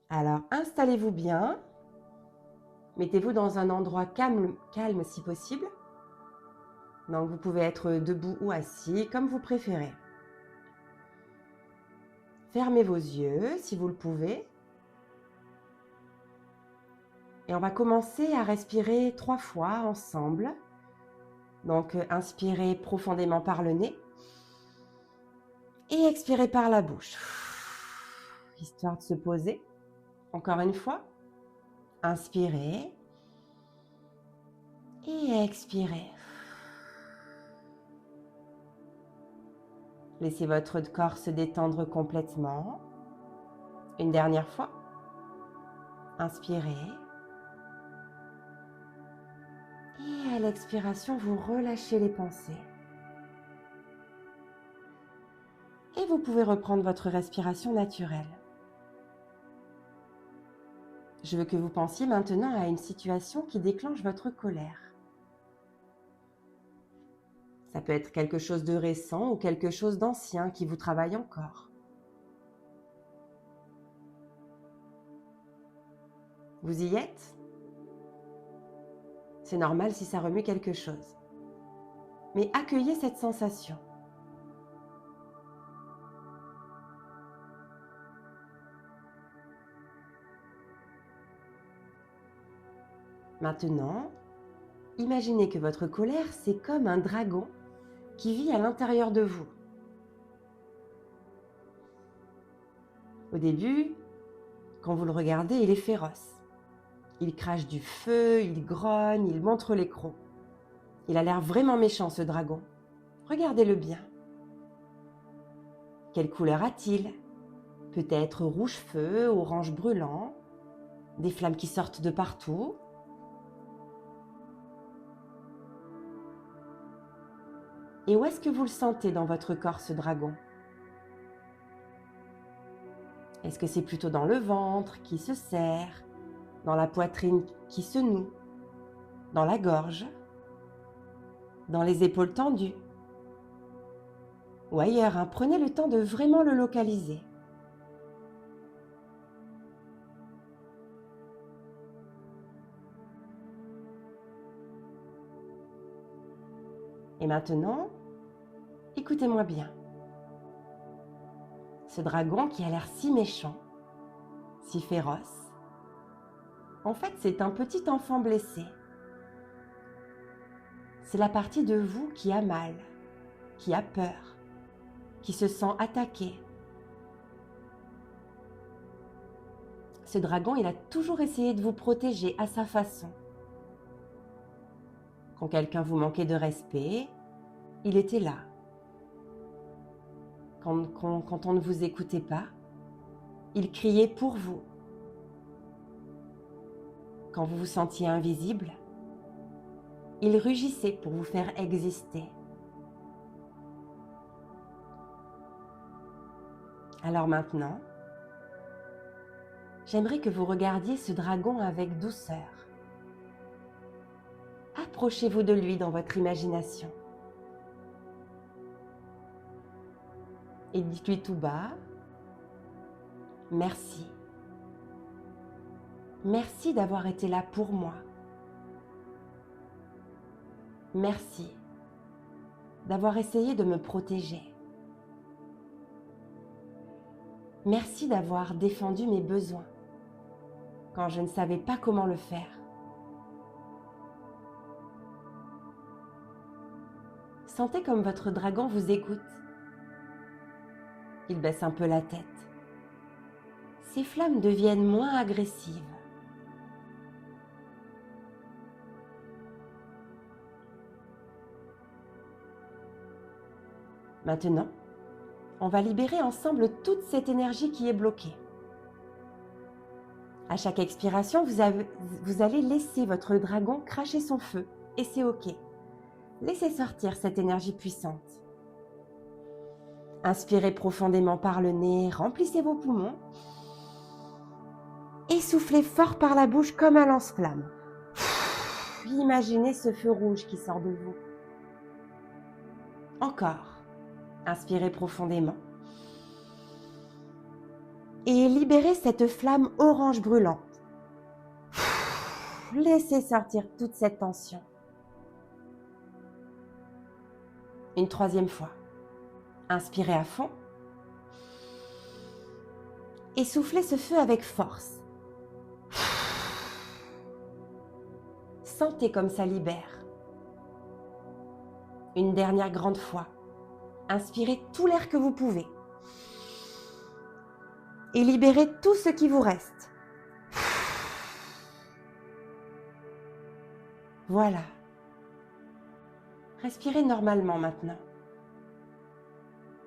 Alors, installez-vous bien. Mettez-vous dans un endroit calme si possible. Donc, vous pouvez être debout ou assis, comme vous préférez. Fermez vos yeux si vous le pouvez. Et on va commencer à respirer 3 fois ensemble. Donc, inspirez profondément par le nez et expirez par la bouche. Histoire de se poser. Encore une fois. Inspirez et expirez. Laissez votre corps se détendre complètement. Une dernière fois. Inspirez. Et à l'expiration, vous relâchez les pensées. Et vous pouvez reprendre votre respiration naturelle. Je veux que vous pensiez maintenant à une situation qui déclenche votre colère. Ça peut être quelque chose de récent ou quelque chose d'ancien qui vous travaille encore. Vous y êtes ? C'est normal si ça remue quelque chose. Mais accueillez cette sensation. Maintenant, imaginez que votre colère, c'est comme un dragon qui vit à l'intérieur de vous. Au début, quand vous le regardez, il est féroce. Il crache du feu, il grogne, il montre les crocs. Il a l'air vraiment méchant, ce dragon. Regardez-le bien. Quelle couleur a-t-il ? Peut-être rouge feu, orange brûlant, des flammes qui sortent de partout. Et où est-ce que vous le sentez dans votre corps, ce dragon ? Est-ce que c'est plutôt dans le ventre qui se serre, dans la poitrine qui se noue, dans la gorge, dans les épaules tendues ou ailleurs, hein ? Prenez le temps de vraiment le localiser. Et maintenant, écoutez-moi bien. Ce dragon qui a l'air si méchant, si féroce, en fait, c'est un petit enfant blessé. C'est la partie de vous qui a mal, qui a peur, qui se sent attaqué. Ce dragon, il a toujours essayé de vous protéger à sa façon. Quand quelqu'un vous manquait de respect, il était là. Quand on ne vous écoutait pas, il criait pour vous. Quand vous vous sentiez invisible, il rugissait pour vous faire exister. Alors maintenant, j'aimerais que vous regardiez ce dragon avec douceur. Approchez-vous de lui dans votre imagination. Et dites-lui tout bas, « Merci. Merci d'avoir été là pour moi. Merci d'avoir essayé de me protéger. Merci d'avoir défendu mes besoins quand je ne savais pas comment le faire. Sentez comme votre dragon vous écoute. Il baisse un peu la tête. Ses flammes deviennent moins agressives. Maintenant, on va libérer ensemble toute cette énergie qui est bloquée. À chaque expiration, vous allez laisser votre dragon cracher son feu et c'est ok. Laissez sortir cette énergie puissante. Inspirez profondément par le nez, remplissez vos poumons et soufflez fort par la bouche comme un lance-flamme. Imaginez ce feu rouge qui sort de vous. Encore. Inspirez profondément. et libérez cette flamme orange brûlante. Laissez sortir toute cette tension. Une troisième fois. Inspirez à fond. Et soufflez ce feu avec force. Sentez comme ça libère. Une dernière grande fois. Inspirez tout l'air que vous pouvez. Et libérez tout ce qui vous reste. Voilà. Respirez normalement maintenant.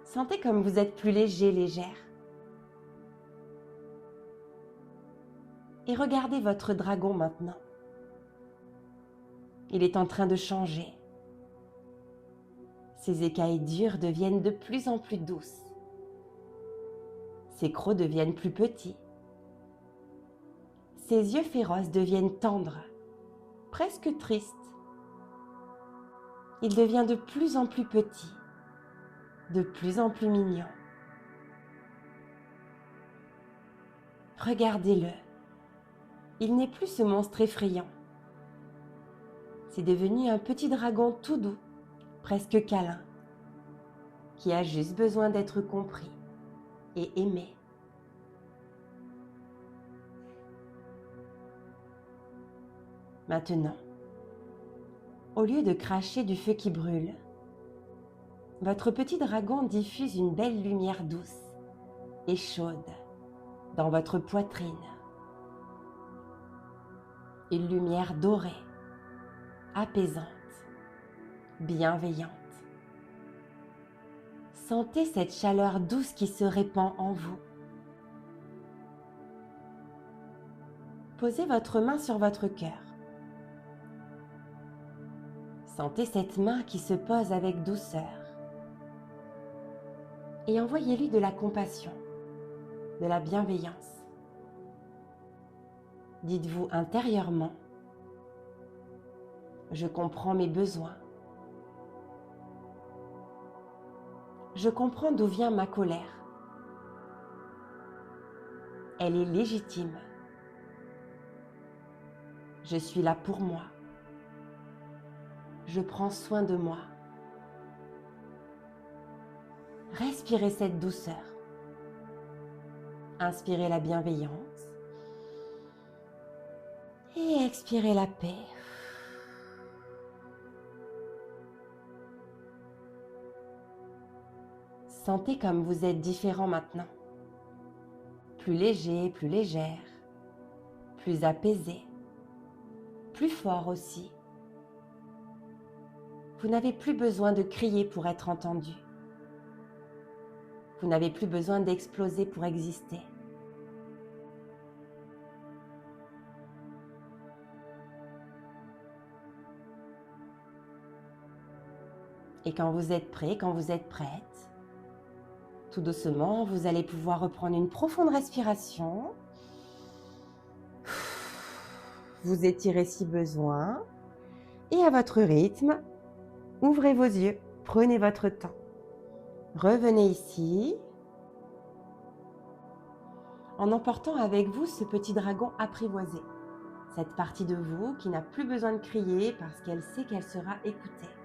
Sentez comme vous êtes plus léger, légère. Et regardez votre dragon maintenant. Il est en train de changer. Ses écailles dures deviennent de plus en plus douces. Ses crocs deviennent plus petits. Ses yeux féroces deviennent tendres, presque tristes. Il devient de plus en plus petit, de plus en plus mignon. Regardez-le. Il n'est plus ce monstre effrayant. C'est devenu un petit dragon tout doux, presque câlin, qui a juste besoin d'être compris et aimé. Maintenant, au lieu de cracher du feu qui brûle, votre petit dragon diffuse une belle lumière douce et chaude dans votre poitrine. Une lumière dorée, apaisante, bienveillante. Sentez cette chaleur douce qui se répand en vous. Posez votre main sur votre cœur. Sentez cette main qui se pose avec douceur. Et envoyez-lui de la compassion, de la bienveillance. Dites-vous intérieurement, je comprends mes besoins. Je comprends d'où vient ma colère. Elle est légitime. Je suis là pour moi. Je prends soin de moi. Respirez cette douceur. Inspirez la bienveillance. Et expirez la paix. Sentez comme vous êtes différent maintenant. Plus léger, plus légère, plus apaisé, plus fort aussi. Vous n'avez plus besoin de crier pour être entendu. Vous n'avez plus besoin d'exploser pour exister. Et quand vous êtes prêt, quand vous êtes prête, tout doucement, vous allez pouvoir reprendre une profonde respiration. Vous étirez si besoin. Et à votre rythme, ouvrez vos yeux, prenez votre temps. Revenez ici, en emportant avec vous ce petit dragon apprivoisé. Cette partie de vous qui n'a plus besoin de crier parce qu'elle sait qu'elle sera écoutée.